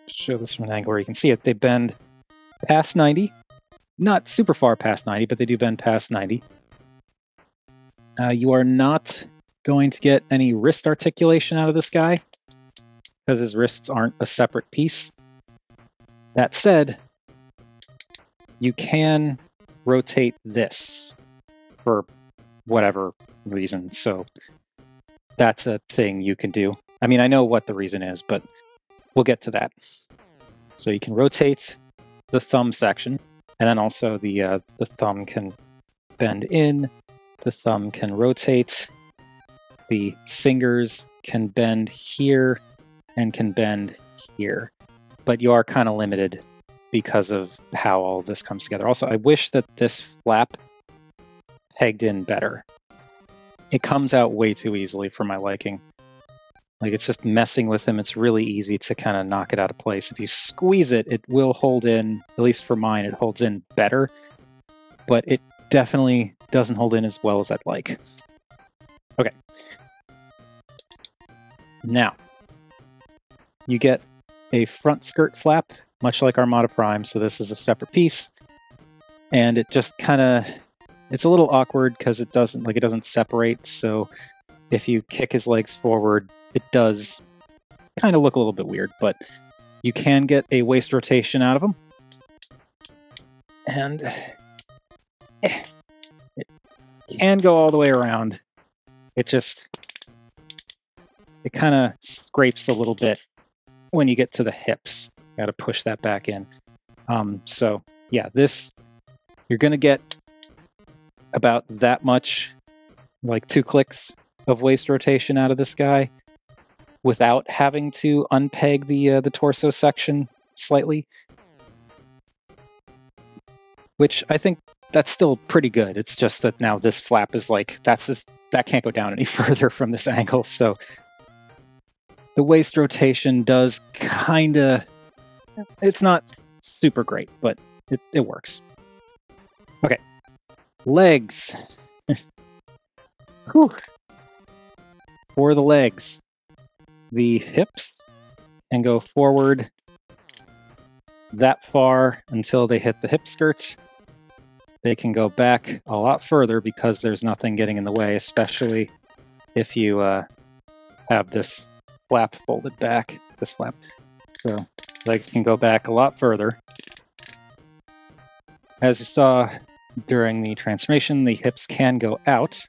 Show this from an angle where you can see it. They bend past 90. Not super far past 90, but they do bend past 90. You are not going to get any wrist articulation out of this guy because his wrists aren't a separate piece. That said, you can rotate this for whatever reason. So that's a thing you can do. I mean, I know what the reason is, but we'll get to that. So you can rotate the thumb section, and then also the thumb can bend in, the thumb can rotate, the fingers can bend here and can bend here. But you are kind of limited because of how all this comes together. Also, I wish that this flap pegged in better. It comes out way too easily for my liking. Like, it's just messing with him. It's really easy to kind of knock it out of place. If you squeeze it, it will hold in, at least for mine, it holds in better. But it definitely doesn't hold in as well as I'd like. Okay. Now, you get a front skirt flap, much like Armada Prime. So this is a separate piece. And it just kind of... It's a little awkward because it doesn't separate. So if you kick his legs forward, it does kind of look a little bit weird, but you can get a waist rotation out of him. And it can go all the way around. It kind of scrapes a little bit when you get to the hips. Got to push that back in. So yeah, you're going to get about that much, like 2 clicks of waist rotation out of this guy without having to unpeg the torso section slightly, which I think that's still pretty good. It's just that now this flap is like, that can't go down any further from this angle. So the waist rotation does kind of, it's not super great, but it works. Okay, legs. Whew. For the legs, the hips can go forward that far until they hit the hip skirts. They can go back a lot further because there's nothing getting in the way, especially if you have this flap folded back, this flap. So legs can go back a lot further. As you saw during the transformation, the hips can go out,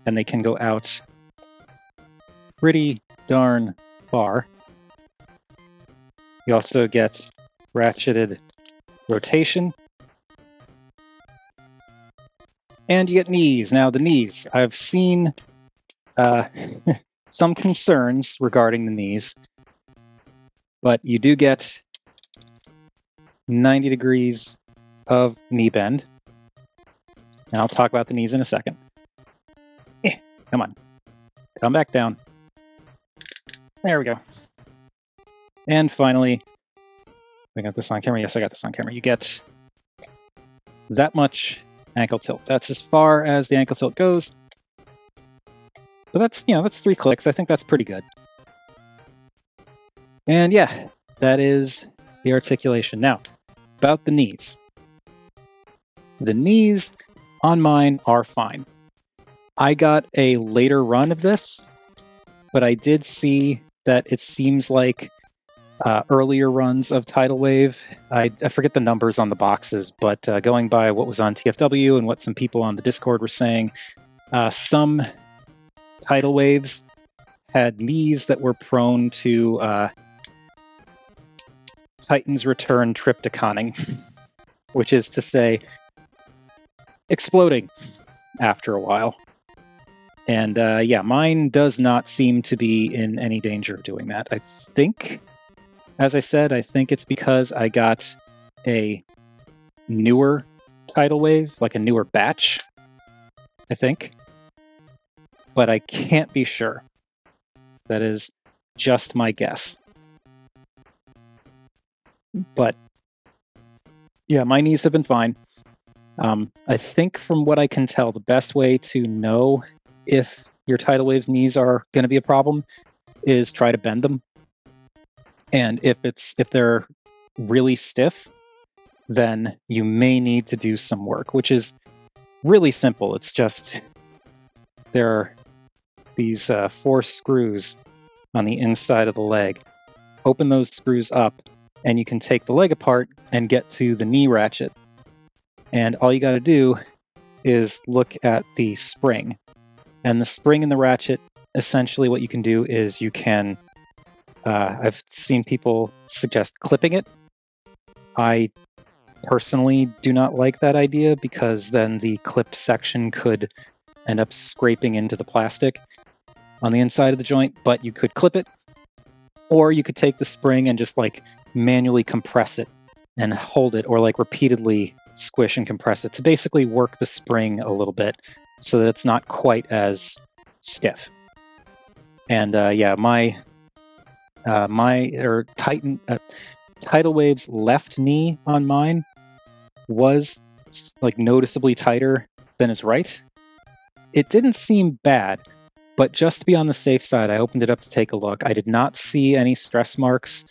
and they can go out pretty darn far. You also get ratcheted rotation. And you get knees. Now, the knees, I've seen some concerns regarding the knees, but you do get 90 degrees of knee bend. And I'll talk about the knees in a second. Come on. Come back down. There we go. And finally, I got this on camera. Yes, I got this on camera. You get that much ankle tilt. That's as far as the ankle tilt goes. But that's 3 clicks. I think that's pretty good. And yeah, that is the articulation. Now, about the knees. The knees on mine are fine. I got a later run of this, but I did see that it seems like earlier runs of Tidal Wave, I forget the numbers on the boxes, but going by what was on TFW and what some people on the Discord were saying, some Tidal Waves had knees that were prone to Titan's Return triptychoning, which is to say, exploding after a while. And yeah, mine does not seem to be in any danger of doing that. I think, as I said, I think it's because I got a newer Tidal Wave, like a newer batch, I think. But I can't be sure. That is just my guess. But yeah, my knees have been fine. I think from what I can tell, the best way to know if your Tidal Wave's knees are going to be a problem is try to bend them. And if they're really stiff, then you may need to do some work, which is really simple. It's just there are these 4 screws on the inside of the leg. Open those screws up, and you can take the leg apart and get to the knee ratchet. And all you got to do is look at the spring. And the spring and the ratchet, essentially what you can do is you can, I've seen people suggest clipping it. I personally do not like that idea because then the clipped section could end up scraping into the plastic on the inside of the joint, but you could clip it, or you could take the spring and just like manually compress it and hold it, or like repeatedly squish and compress it to basically work the spring a little bit so that it's not quite as stiff. And yeah, Tidal Wave's left knee on mine was like noticeably tighter than his right. It didn't seem bad, but just to be on the safe side, I opened it up to take a look. I did not see any stress marks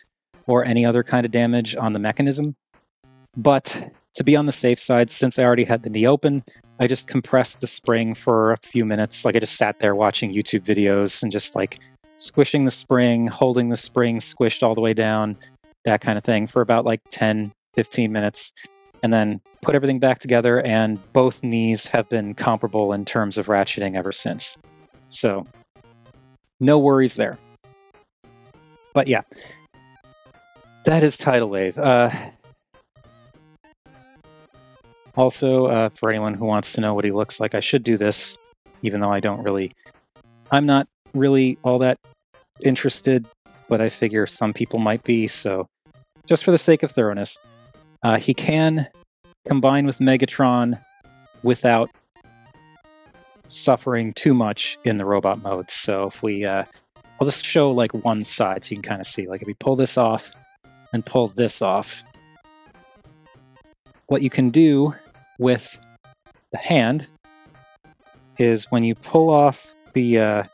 or any other kind of damage on the mechanism. But to be on the safe side, since I already had the knee open, I just compressed the spring for a few minutes. Like I just sat there watching YouTube videos and just like squishing the spring, holding the spring squished all the way down, that kind of thing for about like 10, 15 minutes. And then put everything back together, and both knees have been comparable in terms of ratcheting ever since. So no worries there. But yeah, that is Tidal Wave. Also, for anyone who wants to know what he looks like, I should do this, even though I'm not really all that interested, but I figure some people might be, so just for the sake of thoroughness. He can combine with Megatron without suffering too much in the robot mode. So if we, I'll just show like one side so you can kind of see. Like if we pull this off and pull this off, what you can do with the hand is when you pull off the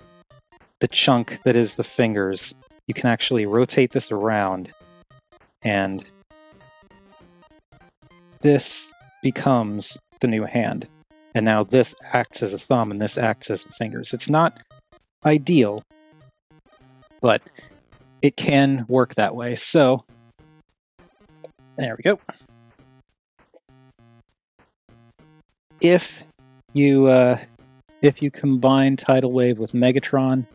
chunk that is the fingers, you can actually rotate this around, and this becomes the new hand. And now this acts as a thumb and this acts as the fingers. It's not ideal, but it can work that way. So there we go. If you combine Tidal Wave with Megatron,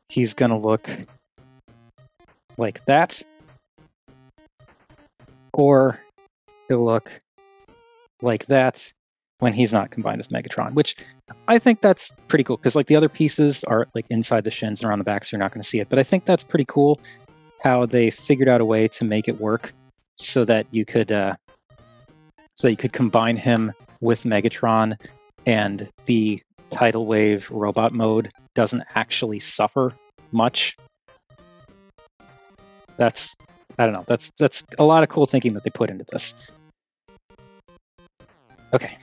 he's going to look like that, or he'll look like that when he's not combined with Megatron, which I think that's pretty cool, because like the other pieces are like inside the shins and around the back, so you're not going to see it. But I think that's pretty cool how they figured out a way to make it work so that you could combine him with Megatron, and the Tidal Wave robot mode doesn't actually suffer much. I don't know. That's a lot of cool thinking that they put into this. Okay,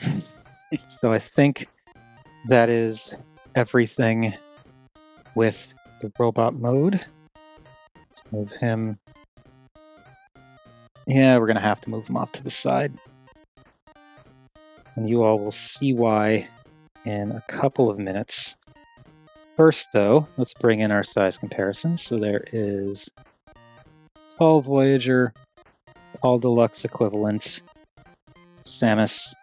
so I think that is everything with the robot mode. Let's move him. Yeah, we're going to have to move him off to the side. And you all will see why in a couple of minutes. First, though, let's bring in our size comparisons. So there is Tall Voyager, Tall Deluxe equivalent, Samus,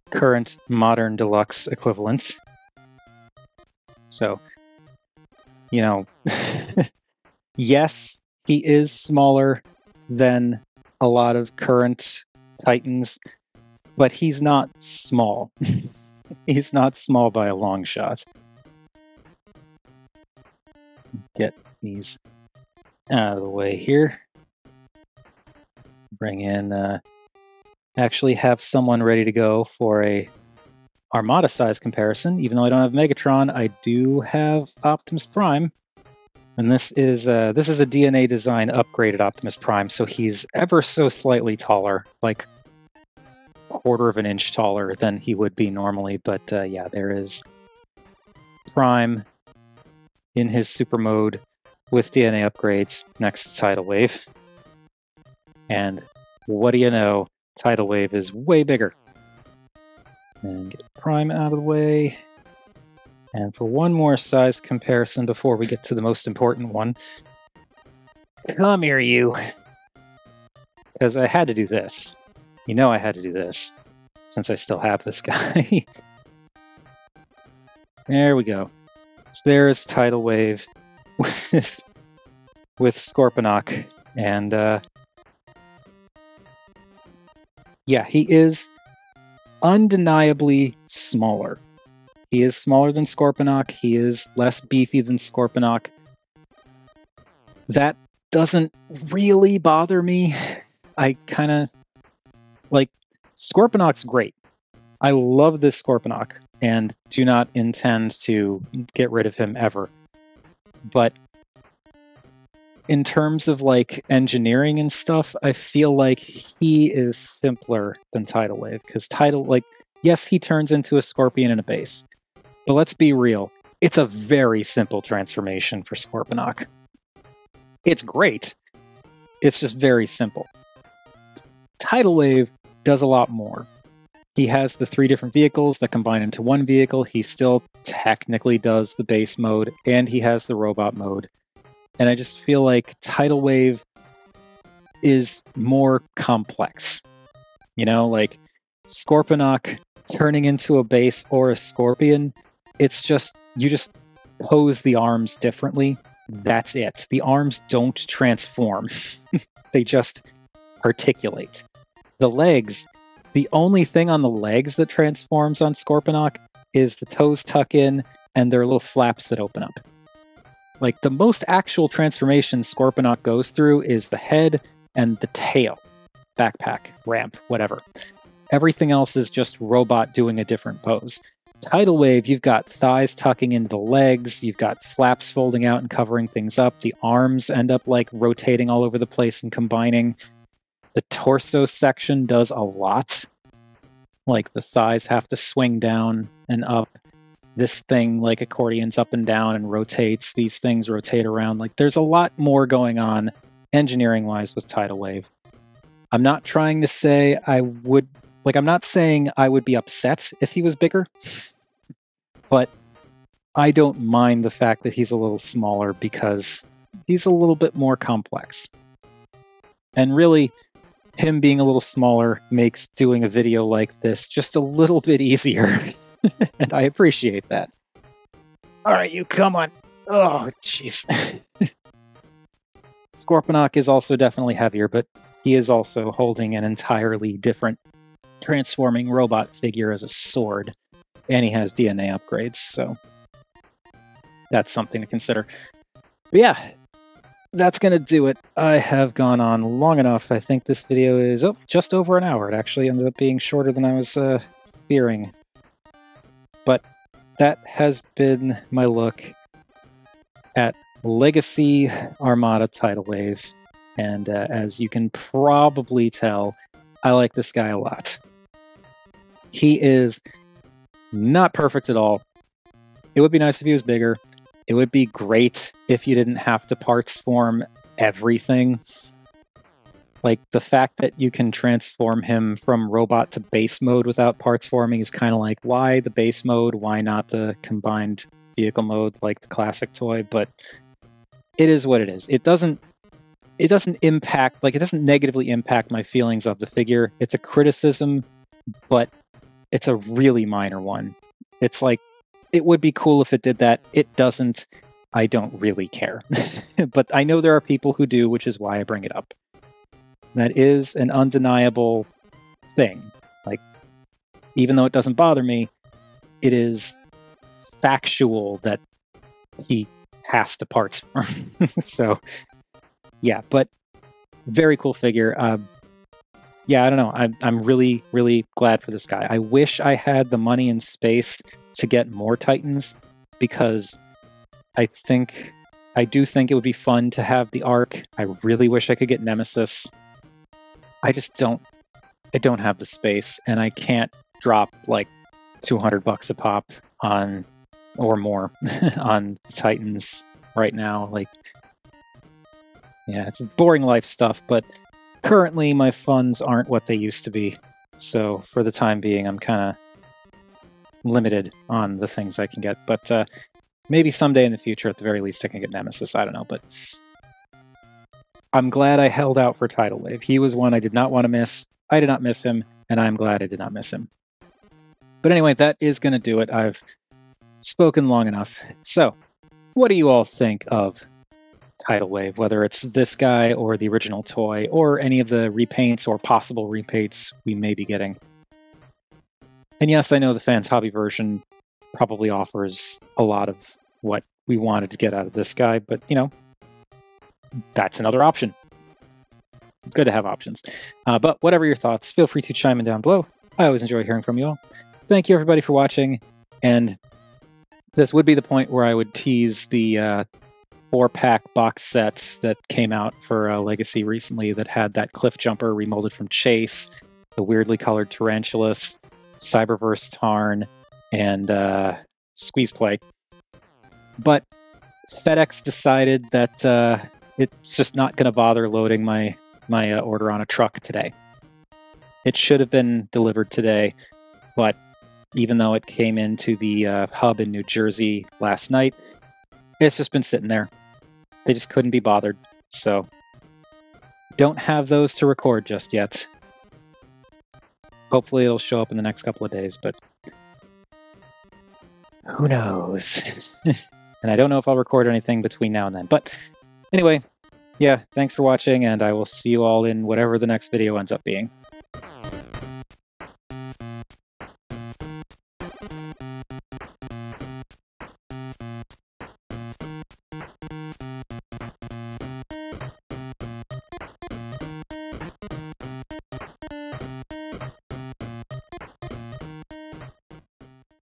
current modern deluxe equivalent. So, you know, yes, he is smaller than a lot of current Titans, but he's not small. He's not small by a long shot. Get these out of the way here. Bring in, actually have someone ready to go for a Armada size comparison. Even though I don't have Megatron, I do have Optimus Prime. And this is a DNA design upgraded Optimus Prime, so he's ever so slightly taller, like a quarter of an inch taller than he would be normally. But yeah, there is Prime in his super mode with DNA upgrades next to Tidal Wave. And what do you know? Tidal Wave is way bigger. And get Prime out of the way. And for one more size comparison before we get to the most important one, come here, you. Because I had to do this. You know I had to do this, since I still have this guy. There we go. So there's Tidal Wave with Scorponok. And yeah, he is undeniably smaller. He is smaller than Scorponok. He is less beefy than Scorponok. That doesn't really bother me. I kind of like Scorponok's great. I love this Scorponok and do not intend to get rid of him ever. But in terms of like engineering and stuff, I feel like he is simpler than Tidal Wave, because yes, he turns into a scorpion in a base. But let's be real, it's a very simple transformation for Scorponok. It's great. It's just very simple. Tidal Wave does a lot more. He has the 3 different vehicles that combine into one vehicle. He still technically does the base mode, and he has the robot mode. And I just feel like Tidal Wave is more complex. You know, like Scorponok turning into a base or a scorpion, it's just, you just pose the arms differently. That's it. The arms don't transform. They just articulate. The legs, the only thing on the legs that transforms on Scorponok is the toes tuck in and their little flaps that open up. Like, the most actual transformation Scorponok goes through is the head and the tail. Backpack, ramp, whatever. Everything else is just robot doing a different pose. Tidal Wave, you've got thighs tucking into the legs, you've got flaps folding out and covering things up, the arms end up like rotating all over the place and combining. The torso section does a lot. Like, the thighs have to swing down and up. This thing like accordions up and down and rotates. These things rotate around. Like, there's a lot more going on engineering-wise with Tidal Wave. I'm not trying to say I would... Like, I'm not saying I would be upset if he was bigger, but I don't mind the fact that he's a little smaller because he's a little bit more complex. And really, him being a little smaller makes doing a video like this just a little bit easier. And I appreciate that. All right, you come on. Oh, jeez. Scorponok is also definitely heavier, but he is also holding an entirely different transforming robot figure as a sword, and he has DNA upgrades, so that's something to consider. But yeah, that's gonna do it. I have gone on long enough. I think this video is just over an hour. It actually ended up being shorter than I was fearing. But that has been my look at Legacy Armada Tidal Wave, and as you can probably tell, I like this guy a lot. He is not perfect at all. It would be nice if he was bigger. It would be great if you didn't have to parts form everything. Like, the fact that you can transform him from robot to base mode without parts forming is kind of like, why the base mode? Why not the combined vehicle mode like the classic toy? But it is what it is. It doesn't impact, like, it doesn't negatively impact my feelings of the figure. It's a criticism, but it's a really minor one. It's like, it would be cool if it did that. It doesn't. I don't really care. But I know there are people who do, which is why I bring it up. That is an undeniable thing. Like, even though it doesn't bother me, it is factual that he has to parts form. So, yeah, but very cool figure. Yeah, I don't know. I'm really, really glad for this guy. I wish I had the money and space to get more Titans, because I do think it would be fun to have the Arc. I really wish I could get Nemesis. I don't have the space, and I can't drop like $200 a pop on, or more, on Titans right now. Like, yeah, it's boring life stuff, but currently my funds aren't what they used to be. So for the time being, I'm kind of limited on the things I can get. But maybe someday in the future, at the very least, I can get Nemesis. I don't know, but I'm glad I held out for Tidal Wave. He was one I did not want to miss. I did not miss him, and I'm glad I did not miss him. But anyway, that is going to do it. I've spoken long enough. So, what do you all think of Tidal Wave, whether it's this guy or the original toy or any of the repaints or possible repaints we may be getting? And yes, I know the Fans Hobby version probably offers a lot of what we wanted to get out of this guy, but, you know, that's another option. It's good to have options. But whatever your thoughts, feel free to chime in down below. I always enjoy hearing from you all. Thank you, everybody, for watching. And this would be the point where I would tease the 4-pack box sets that came out for Legacy recently that had that Cliff Jumper remolded from Chase, the weirdly colored Tarantulas, Cyberverse Tarn, and Squeeze Play. But FedEx decided that it's just not going to bother loading my order on a truck today. It should have been delivered today, but even though it came into the hub in New Jersey last night, it's just been sitting there. They just couldn't be bothered, so don't have those to record just yet. Hopefully it'll show up in the next couple of days, but who knows? And I don't know if I'll record anything between now and then. But anyway, yeah, thanks for watching, and I will see you all in whatever the next video ends up being.